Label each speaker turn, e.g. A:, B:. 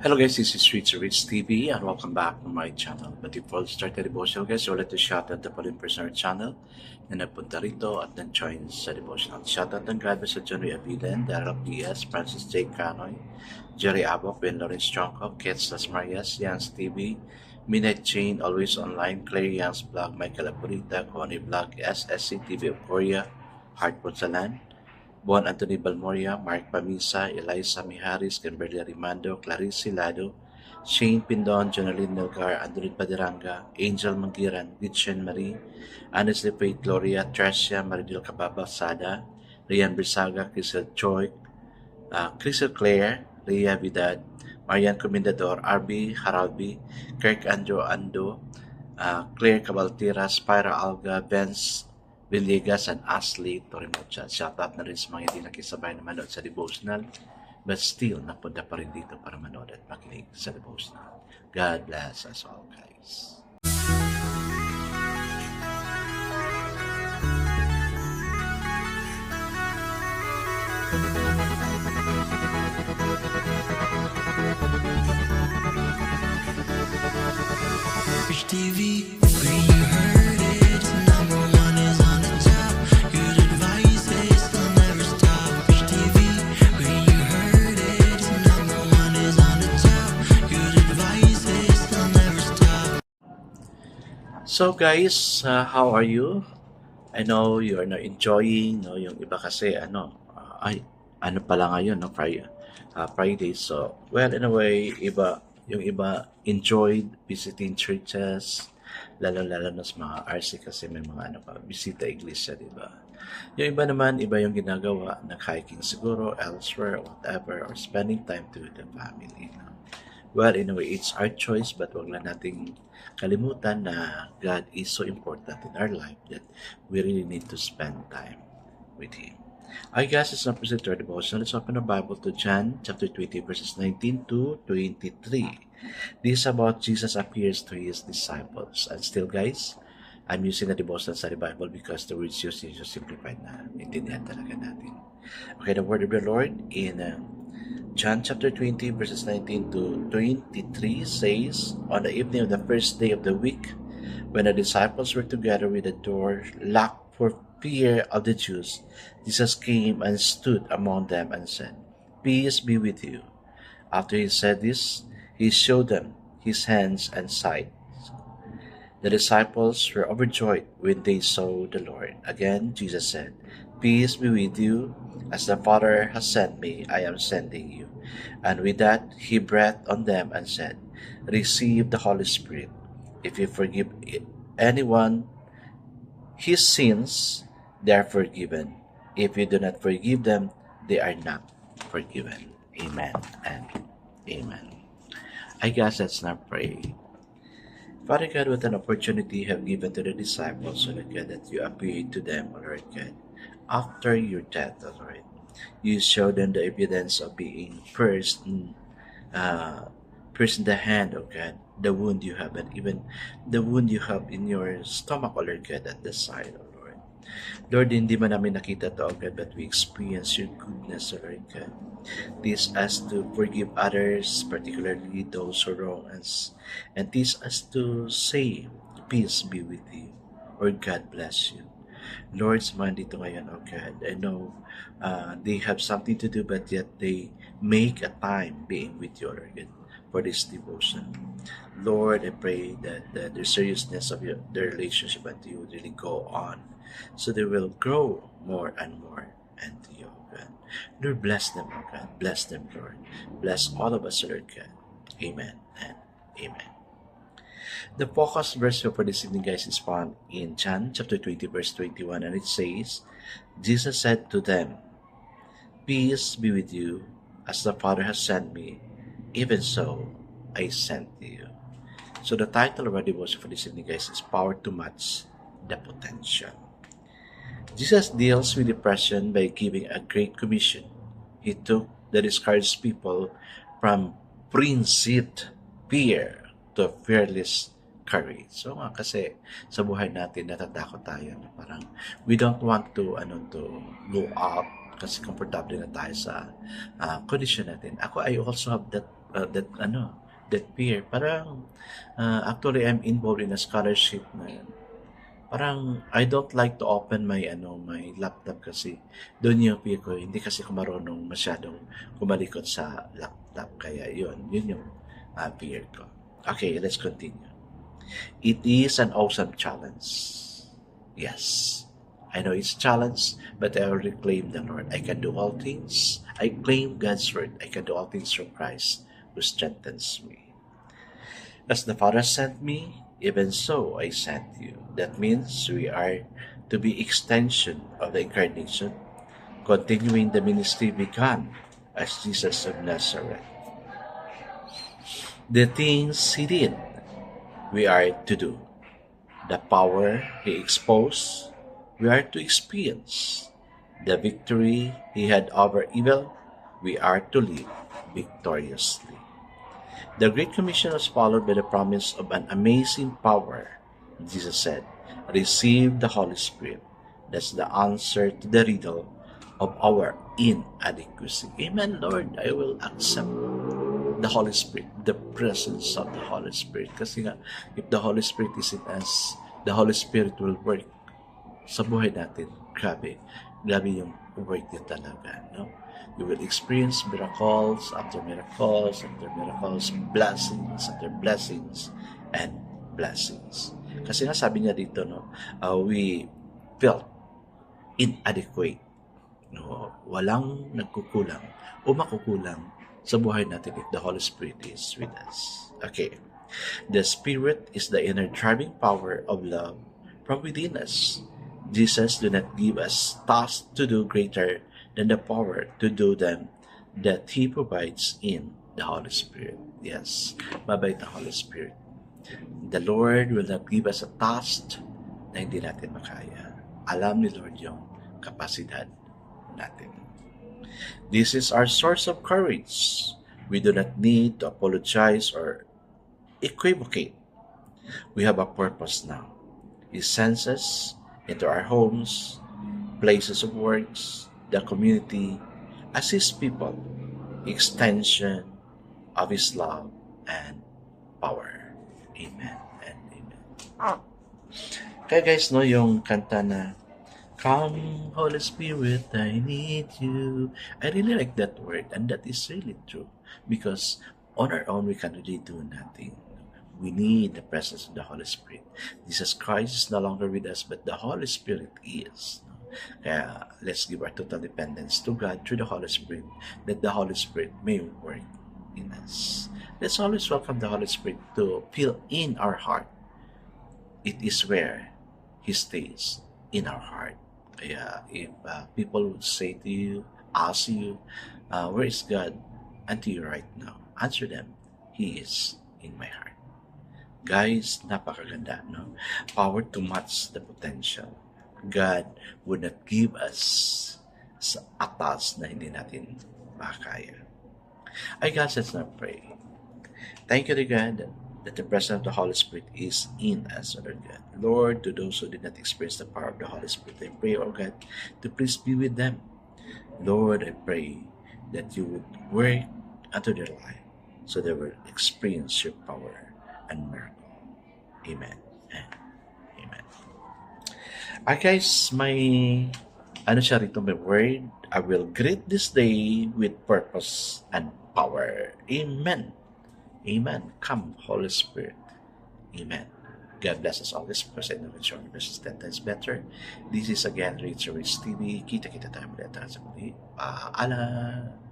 A: Hello guys, this is Rich Rich TV and welcome back to my channel. But before we start the devotional guys, I would like to shout out the following person on our channel na nagpunta rito at nag-join sa devotional. Shout out ng God sa John Ray Abilen, Darrell Diaz, Francis J. Canoy, Jerry Abok, Ben Lawrence Chonko, Kets Las Marias, Yans TV, Minette Jane, Always Online, Claire Yans Vlog, Michael Apurita, Connie Vlog, SSC TV of Korea, Heart Ponsalan, Bon Anthony Balmoria, Mark Pamisa, Eliza Miharis, Kimberly Rimando, Clarice Lado, Shane Pindon, Jonaline Melgar, Andrin Padiranga, Angel Mangiran, Gitchen Marie, Honestly Faith Gloria, Tracia, Maridil Cababa Sada, Rian Brisaga, Crystal Choi, Crystal Claire, Leah Vidad, Marian Comendador, RB Haralbi, Kirk Andrew Ando, Claire Cabaltira, Spyra Alga, Vince Villegas, and Ashley Torimocha. Shout out na rin sa mga hindi nakisabay na manood sa devotional but still napunta pa rin dito para manood at makinig sa devotional. God bless us all guys.
B: Rich TV, where you heard it, number one is on the top. Good advice is they'll never stop. Rich TV, where you heard it, number one is on the top. Good advice is they'll never stop.
A: So guys, how are you? I know you are not enjoying, no? Yung iba kasi ano pala ngayon, no? Friday. So, well, in a way, yung iba enjoyed visiting churches, lalo-lalo na sa mga RC kasi may mga bisita iglesia, di ba? Yung iba naman, iba yung ginagawa, nag-hiking siguro, elsewhere, whatever, or spending time to the family. No? Well, in a way, it's our choice, but wag lang nating kalimutan na God is so important in our life that we really need to spend time with Him. I guess it's not present to our devotion. Let's open the Bible to John chapter 20 verses 19 to 23. This is about Jesus appears to His disciples. And still guys, I'm using the devotional study Bible because the words used is just simplified na intindihan talaga natin. Okay, the word of the Lord in John chapter 20 verses 19 to 23 says, on the evening of the first day of the week, when the disciples were together with the door locked for fear of the Jews, Jesus came and stood among them and said, "Peace be with you." After He said this, He showed them His hands and side. The disciples were overjoyed when they saw the Lord. Again, Jesus said, "Peace be with you. As the Father has sent me, I am sending you." And with that, He breathed on them and said, "Receive the Holy Spirit. If you forgive anyone his sins, they are forgiven. If you do not forgive them, they are not forgiven." Amen and amen. I guess let's not pray. Father God, what an opportunity you have given to the disciples, O Lord God, that you appeared to them, O Lord God, after your death, O Lord. You showed them the evidence of being pierced in the hand, O God, the wound you have, and even the wound you have in your stomach, O Lord God, at the side, O Lord. Lord, hindi man namin nakita to, O God, but we experience your goodness, O Lord God. Teach us to forgive others, particularly those who wrong us, and teach us to say, "Peace be with you," or "God bless you." Lord, man dito ngayon, oh God, I know they have something to do, but yet they make a time being with you, Lord God, for this devotion. Lord, I pray that the seriousness of their relationship unto you will really go on, so they will grow more and more into you, oh God. Lord, bless them, oh God. Bless them, Lord. Bless all of us, Lord God. Amen and amen. The focus verse for this evening, guys, is found in John chapter 20, verse 21, and it says, Jesus said to them, "Peace be with you. As the Father has sent me, even so I sent you." So the title of our devotion for this evening, guys, is Power to Match the Potential. Jesus deals with depression by giving a great commission. He took the discouraged people from frenzied fear to fearless courage. So nga kasi sa buhay natin natatakot tayo na parang we don't want to go out kasi komportable na tayo sa condition natin. I also have that that fear. Parang actually I'm involved in a scholarship na parang I don't like to open my laptop kasi doon yung fear ko. Hindi kasi ako marunong masyadong kumalikot sa laptop. Kaya yun yung fear ko. Okay, let's continue. It is an awesome challenge. Yes, I know it's a challenge, but I already claim the Lord. I can do all things. I claim God's word. I can do all things through Christ who strengthens me. As the Father sent me, even so I sent you. That means we are to be extension of the incarnation, continuing the ministry begun as Jesus of Nazareth. The things he did, we are to do. The power he exposed, we are to experience. The victory he had over evil, we are to live victoriously. The Great Commission was followed by the promise of an amazing power. Jesus said, receive the Holy Spirit. That's the answer to the riddle of our inadequacy. Amen, Lord. I will accept the Holy Spirit, the presence of the Holy Spirit. Kasi nga, if the Holy Spirit is in us, the Holy Spirit will work sa buhay natin. Grabe yung work niya talaga, no? You will experience miracles after miracles after miracles, blessings after blessings and blessings. Kasi nga sabi niya dito, no, we felt inadequate. No, walang nagkukulang o makukulang sa buhay natin if the Holy Spirit is with us. Okay. The Spirit is the inner driving power of love from within us. Jesus do not give us tasks to do greater than the power to do them that He provides in the Holy Spirit. Yes, mabait ang Holy Spirit. The Lord will not give us a task na hindi natin makaya. Alam ni Lord yung kapasidad natin. This is our source of courage. We do not need to apologize or equivocate. We have a purpose now. He sends us into our homes, places of works, the community, as His people, extension of His love and power. Amen and amen. Kaya guys, no, yung kanta na Come, Holy Spirit, I need you. I really like that word, and that is really true. Because on our own, we can really do nothing. We need the presence of the Holy Spirit. Jesus Christ is no longer with us, but the Holy Spirit is. Kaya let's give our total dependence to God through the Holy Spirit, that the Holy Spirit may work in us. Let's always welcome the Holy Spirit to fill in our heart. It is where He stays, in our heart. Kaya if people would say to you, ask you, where is God unto you right now? Answer them, He is in my heart. Guys, napakaganda, no? Power to match the potential. God would not give us sa atas na hindi natin makakaya. Ay, God, let's now pray. Thank you to God that the presence of the Holy Spirit is in us, Lord God. Lord, to those who did not experience the power of the Holy Spirit, I pray, oh God, to please be with them. Lord, I pray that you would work unto their life so they will experience your power and miracle. Amen and amen. Guys, may word. I will greet this day with purpose and power. Amen. Amen. Come, Holy Spirit. Amen. God bless us always because I know that your best is 10 times better. This is again Rachel Rich TV. Kita-kita tayo ulit sa muli. Paalam.